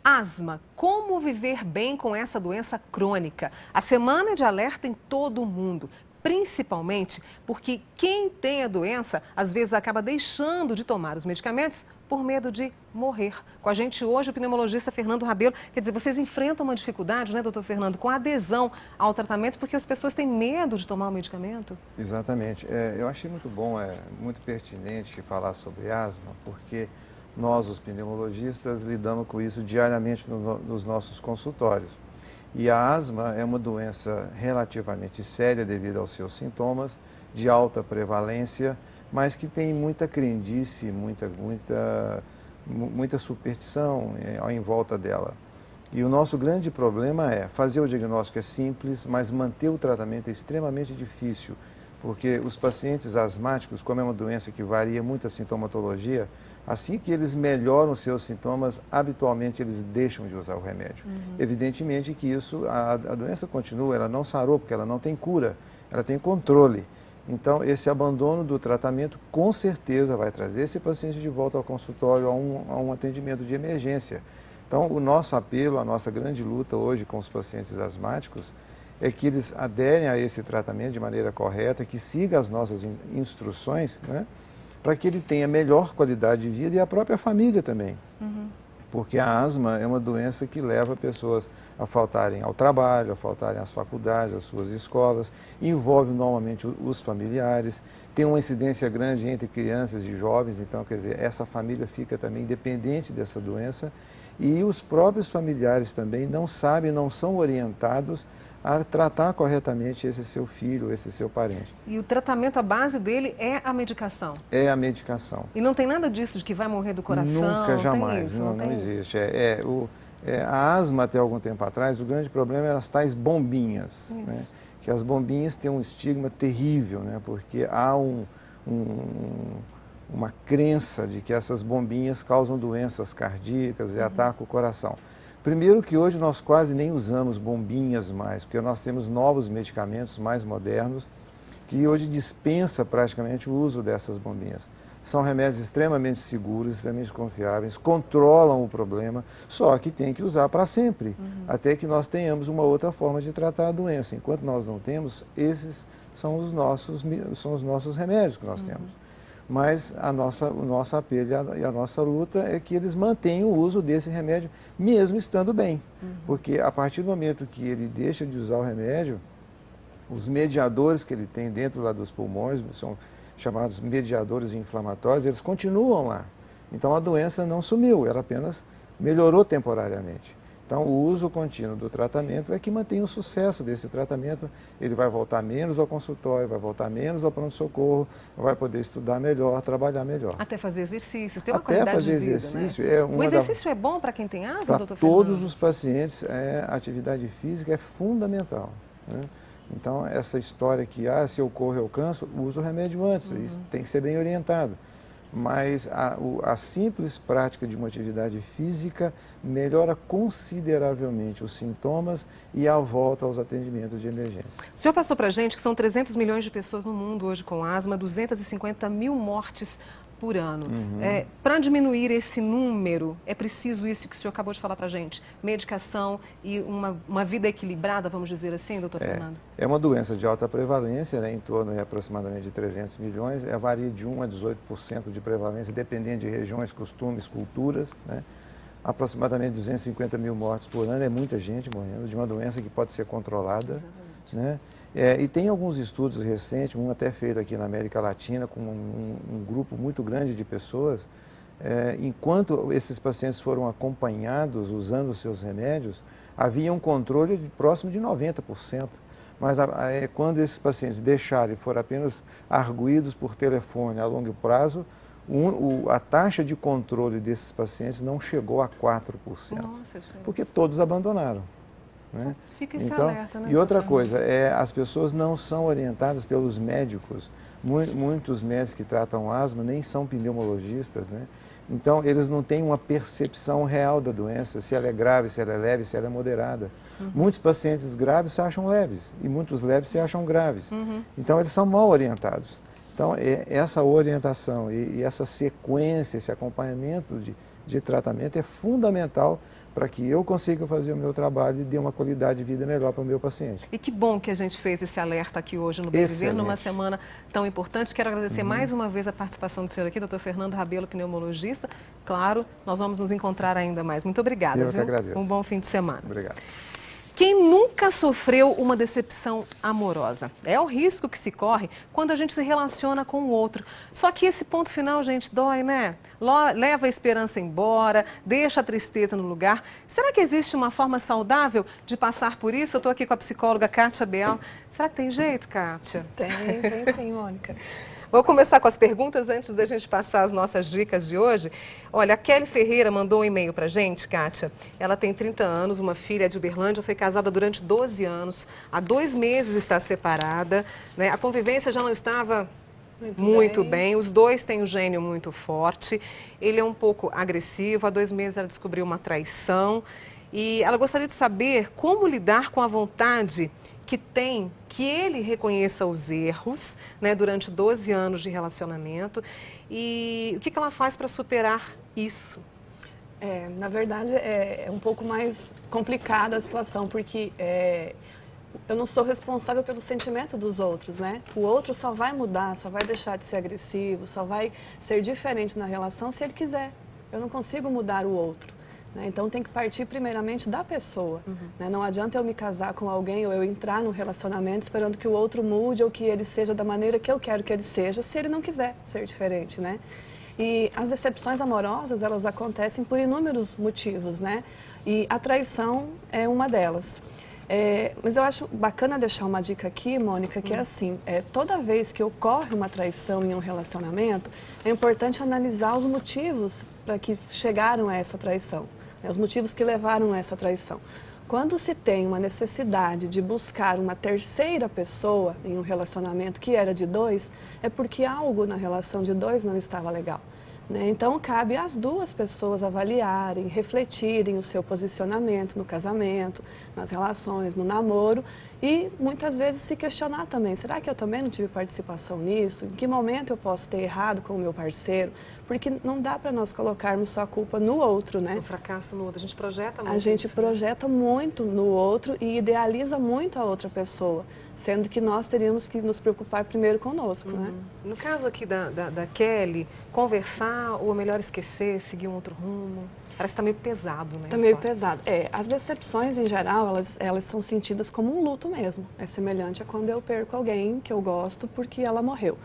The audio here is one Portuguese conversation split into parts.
Asma, como viver bem com essa doença crônica? A semana é de alerta em todo o mundo, principalmente porque quem tem a doença às vezes acaba deixando de tomar os medicamentos por medo de morrer. Com a gente hoje o pneumologista Fernando Rabelo. Quer dizer, vocês enfrentam uma dificuldade, né, doutor Fernando, com a adesão ao tratamento porque as pessoas têm medo de tomar o medicamento? Exatamente. Eu achei muito bom, muito pertinente falar sobre asma, porque nós, os pneumologistas, lidamos com isso diariamente nos nossos consultórios. E a asma é uma doença relativamente séria devido aos seus sintomas, de alta prevalência, mas que tem muita crendice, muita superstição em volta dela. E o nosso grande problema é fazer o diagnóstico é simples, mas manter o tratamento é extremamente difícil, porque os pacientes asmáticos, como é uma doença que varia muito a sintomatologia, assim que eles melhoram seus sintomas, habitualmente eles deixam de usar o remédio. Evidentemente que a doença continua, ela não sarou, porque ela não tem cura, ela tem controle. Então, esse abandono do tratamento, com certeza, vai trazer esse paciente de volta ao consultório, a um atendimento de emergência. Então, o nosso apelo, a nossa grande luta hoje com os pacientes asmáticos é que eles aderem a esse tratamento de maneira correta, que siga as nossas instruções, né, para que ele tenha melhor qualidade de vida e a própria família também. Porque a asma é uma doença que leva pessoas a faltarem ao trabalho, a faltarem às faculdades, às suas escolas, envolve normalmente os familiares, tem uma incidência grande entre crianças e jovens, então, quer dizer, essa família fica também dependente dessa doença e os próprios familiares também não sabem, não são orientados a tratar corretamente esse seu filho, esse seu parente. E o tratamento, a base dele é a medicação? É a medicação. E não tem nada disso de que vai morrer do coração? Nunca, jamais, não, não existe. A asma, até algum tempo atrás, o grande problema eram as tais bombinhas, né? Que as bombinhas têm um estigma terrível, né? Porque há uma crença de que essas bombinhas causam doenças cardíacas e atacam o coração. Primeiro que hoje nós quase nem usamos bombinhas mais, porque nós temos novos medicamentos mais modernos que hoje dispensa praticamente o uso dessas bombinhas. São remédios extremamente seguros, extremamente confiáveis, controlam o problema, só que tem que usar para sempre, até que nós tenhamos uma outra forma de tratar a doença. Enquanto nós não temos, esses são os nossos remédios que nós temos. Mas o nosso apelo e a nossa luta é que eles mantenham o uso desse remédio, mesmo estando bem. Porque a partir do momento que ele deixa de usar o remédio, os mediadores que ele tem dentro lá dos pulmões, são chamados mediadores inflamatórios, eles continuam lá. Então a doença não sumiu, ela apenas melhorou temporariamente. Então o uso contínuo do tratamento é que mantém o sucesso desse tratamento. Ele vai voltar menos ao consultório, vai voltar menos ao pronto-socorro, vai poder estudar melhor, trabalhar melhor. Até fazer exercícios, ter uma qualidade de vida, exercício, né? O exercício é bom para quem tem asma, doutor Fernando? Para todos os pacientes, a atividade física é fundamental, né? Então, essa história que, se eu corro eu canso, usa o remédio antes, isso tem que ser bem orientado. Mas a simples prática de uma atividade física melhora consideravelmente os sintomas e a volta aos atendimentos de emergência. O senhor passou para a gente que são 300 milhões de pessoas no mundo hoje com asma, 250 mil mortes por ano. Para diminuir esse número, é preciso isso que o senhor acabou de falar para a gente, medicação e uma vida equilibrada, vamos dizer assim, doutor Fernando? É uma doença de alta prevalência, né, em torno aproximadamente de 300 milhões, varia de 1 a 18% de prevalência, dependendo de regiões, costumes, culturas, né? Aproximadamente 250 mil mortes por ano, é muita gente morrendo de uma doença que pode ser controlada, né? E tem alguns estudos recentes, um até feito aqui na América Latina, com um grupo muito grande de pessoas. Enquanto esses pacientes foram acompanhados usando os seus remédios, havia um controle próximo de 90%. Mas quando esses pacientes deixaram e foram apenas arguidos por telefone a longo prazo, a taxa de controle desses pacientes não chegou a 4%. Nossa, porque todos abandonaram, né? Fica esse alerta, né? E outra coisa, as pessoas não são orientadas pelos médicos. Muitos médicos que tratam asma nem são pneumologistas, né? Então, eles não têm uma percepção real da doença, se ela é grave, se ela é leve, se ela é moderada. Muitos pacientes graves se acham leves e muitos leves se acham graves. Então, eles são mal orientados. Então, essa orientação e essa sequência, esse acompanhamento de tratamento é fundamental para que eu consiga fazer o meu trabalho e dê uma qualidade de vida melhor para o meu paciente. E que bom que a gente fez esse alerta aqui hoje no Bem Viver, numa semana tão importante. Quero agradecer mais uma vez a participação do senhor aqui, Dr. Fernando Rabelo, pneumologista. Claro, nós vamos nos encontrar ainda mais. Muito obrigada. Eu que agradeço. Um bom fim de semana. Obrigado. Quem nunca sofreu uma decepção amorosa? É o risco que se corre quando a gente se relaciona com o outro. Só que esse ponto final, gente, dói, né? Leva a esperança embora, deixa a tristeza no lugar. Será que existe uma forma saudável de passar por isso? Eu estou aqui com a psicóloga Kátia Beal. Será que tem jeito, Kátia? Tem sim, Mônica. Vou começar com as perguntas antes da gente passar as nossas dicas de hoje. Olha, a Kelly Ferreira mandou um e-mail pra gente, Kátia. Ela tem 30 anos, uma filha de Uberlândia, foi casada durante 12 anos. Há 2 meses está separada, né? A convivência já não estava muito bem. Os dois têm um gênio muito forte. Ele é um pouco agressivo. Há 2 meses ela descobriu uma traição. E ela gostaria de saber como lidar com a vontade que tem que ele reconheça os erros, né, durante 12 anos de relacionamento, e o que ela faz para superar isso? Na verdade, é um pouco mais complicada a situação, porque eu não sou responsável pelo sentimento dos outros, né? O outro só vai mudar, só vai deixar de ser agressivo, só vai ser diferente na relação se ele quiser. Eu não consigo mudar o outro. Então tem que partir primeiramente da pessoa. Não adianta eu me casar com alguém ou eu entrar num relacionamento esperando que o outro mude ou que ele seja da maneira que eu quero que ele seja, se ele não quiser ser diferente, né? E as decepções amorosas, elas acontecem por inúmeros motivos, né? E a traição é uma delas. Mas eu acho bacana deixar uma dica aqui, Mônica, que é assim, toda vez que ocorre uma traição em um relacionamento, é importante analisar os motivos para que chegaram a essa traição. Os motivos que levaram a essa traição. Quando se tem uma necessidade de buscar uma terceira pessoa em um relacionamento que era de 2, é porque algo na relação de 2 não estava legal. Então, cabe às 2 pessoas avaliarem, refletirem o seu posicionamento no casamento, nas relações, no namoro e muitas vezes se questionar também, será que eu também não tive participação nisso? Em que momento eu posso ter errado com o meu parceiro? Porque não dá para nós colocarmos só a culpa no outro, né? O fracasso no outro, a gente projeta muito. A gente projeta muito no outro e idealiza muito a outra pessoa, sendo que nós teríamos que nos preocupar primeiro conosco, né? No caso aqui da Kelly, conversar ou melhor esquecer, seguir um outro rumo? Parece que está meio pesado, né? Está meio pesado. As decepções, em geral, elas são sentidas como um luto mesmo. É semelhante a quando eu perco alguém que eu gosto porque ela morreu.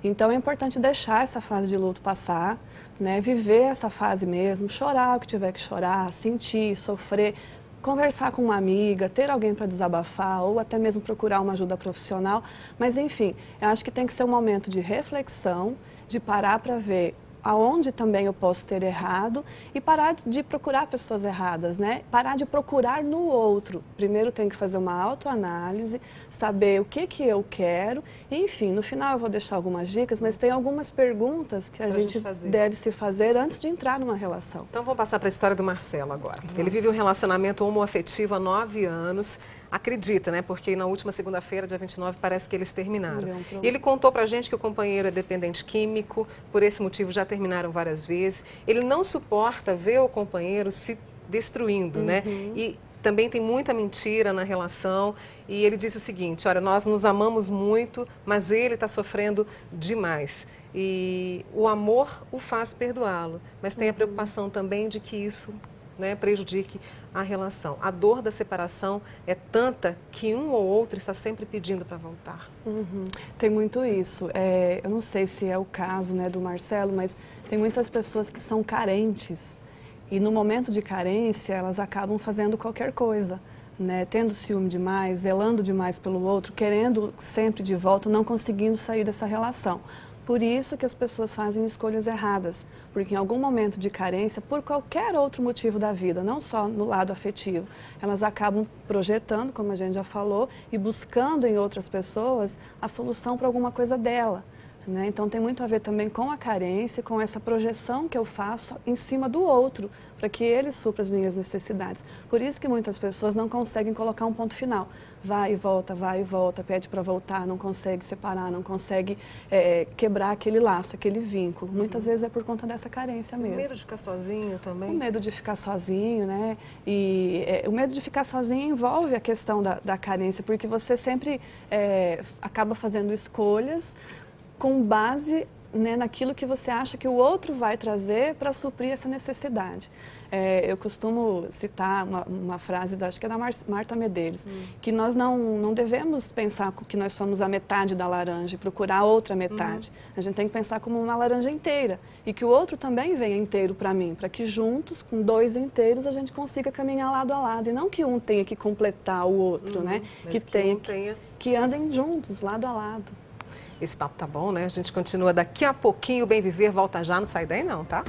Então, é importante deixar essa fase de luto passar, né? Viver essa fase mesmo, chorar o que tiver que chorar, sentir, sofrer, conversar com uma amiga, ter alguém para desabafar ou até mesmo procurar uma ajuda profissional. Mas, enfim, eu acho que tem que ser um momento de reflexão, de parar para ver aonde também eu posso ter errado e parar de procurar pessoas erradas, né? Parar de procurar no outro. Primeiro tem que fazer uma autoanálise, saber o que eu quero e, enfim, no final eu vou deixar algumas dicas, mas tem algumas perguntas que a gente deve se fazer antes de entrar numa relação. Então vamos passar para a história do Marcelo agora. Ele vive um relacionamento homoafetivo há 9 anos. Acredita, né? Porque na última segunda-feira, dia 29, parece que eles terminaram. E ele contou pra gente que o companheiro é dependente químico, por esse motivo já terminaram várias vezes. Ele não suporta ver o companheiro se destruindo, né? E também tem muita mentira na relação. E ele disse o seguinte, olha, nós nos amamos muito, mas ele está sofrendo demais. E o amor o faz perdoá-lo, mas tem a preocupação também de que isso, né, prejudique a relação. A dor da separação é tanta que um ou outro está sempre pedindo para voltar. Tem muito isso. Eu não sei se é o caso, né, do Marcelo, mas tem muitas pessoas que são carentes e no momento de carência elas acabam fazendo qualquer coisa, né, tendo ciúme demais, zelando demais pelo outro, querendo sempre de volta, não conseguindo sair dessa relação. Por isso que as pessoas fazem escolhas erradas, porque em algum momento de carência, por qualquer outro motivo da vida, não só no lado afetivo, elas acabam projetando, como a gente já falou, e buscando em outras pessoas a solução para alguma coisa dela. né? Então tem muito a ver também com a carência, com essa projeção que eu faço em cima do outro, para que ele supra as minhas necessidades. Por isso que muitas pessoas não conseguem colocar um ponto final. Vai e volta, pede para voltar, não consegue separar, não consegue quebrar aquele laço, aquele vínculo. Muitas vezes é por conta dessa carência mesmo. O medo de ficar sozinho também? O medo de ficar sozinho, né? E o medo de ficar sozinho envolve a questão da carência, porque você sempre acaba fazendo escolhas com base, né, naquilo que você acha que o outro vai trazer para suprir essa necessidade. Eu costumo citar uma frase, acho que é da Marta Medeiros, que nós não devemos pensar que nós somos a metade da laranja e procurar outra metade. A gente tem que pensar como uma laranja inteira e que o outro também venha inteiro para mim, para que juntos, com dois inteiros, a gente consiga caminhar lado a lado e não que um tenha que completar o outro, né? Que andem juntos, lado a lado. Esse papo tá bom, né? A gente continua daqui a pouquinho. O Bem Viver volta já, não sai daí não, tá?